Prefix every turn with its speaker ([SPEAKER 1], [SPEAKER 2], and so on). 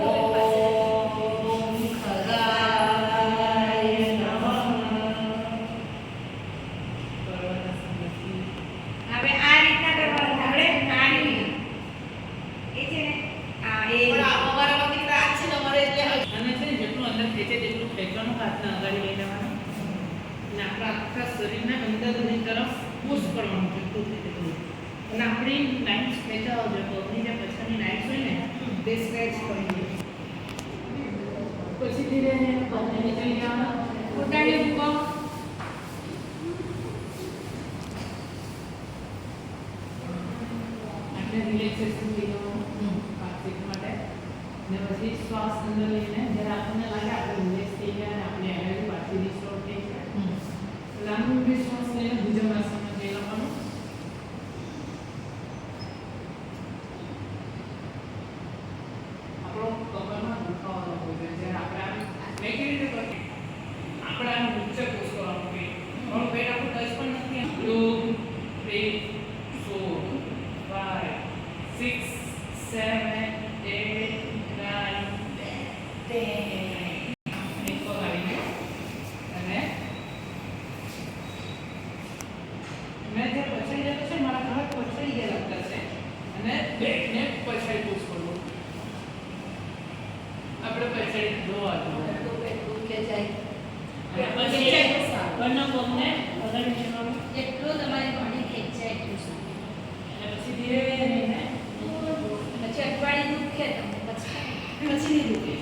[SPEAKER 1] ઓમ ખગાય નમઃ.
[SPEAKER 2] હવે આ રીતના કરવાનું આપણે નાની એ છે ને આ એ
[SPEAKER 1] પણ અમારા વખતે રાત છે ને અમારે એટલે
[SPEAKER 3] અને છે ને જેટલું અંદર ખેંચે તેટલું ખેંચવાનું હાથના અગાડી લઈ લેવાનું અને આપણા આખા શરીરના અંદરની તરફ પુશ કરવાનું જેટલું થાય તેટલું અને આપણી લાઇન્સ ખેંચાવજો તો આપણી જે પછાડની લાઇન્સ હોય ને તે સ્ટ્રેચ કરી દે પછી ધીરે ધીરે પગને નીચે લઈ જવાના ઘૂંટણને મૂકો આપણે રિલેક્સેશન થઈ જવાનું 5 સેકન્ડ માટે ને પછી શ્વાસ અંદર લઈને જ્યારે આપણને લાગે આપણે રિલેક્સ થઈ ગયા અને આપણે એનર્જી પાછી રિસ્ટોર થઈ છે લાંબુ શ્વાસ લઈને ભુજંગાસનમાં જઈ લેવાનું આપણો કમરમાં દુખાવો હોય છે જ્યારે આપણે મેં કેવી રીતે કરીએ આપણે આનું નીચે પુશ કરવાનું કે મારું પેટ આપણું ટચ પણ નથી 2 3 4 5 6 7 8 9 10 એક પગ આવી ગયો અને મેં જે પછાડી જતો છે મારા હાથ પછાડી ગયા લાગતા છે અને બેકને પછાડી પુશ કરવું આપણે પછાડી જોવા
[SPEAKER 1] દુખે જાય.
[SPEAKER 3] અને પછી બંને પગને અગાડી જવાનું
[SPEAKER 2] જેટલું તમારી બોડી ખેંચાય એટલું સારું.
[SPEAKER 3] અને પછી ધીરે ધીરે
[SPEAKER 2] પછી અઠવાડિયું દુખે તમને પછી
[SPEAKER 3] નહીં દુખે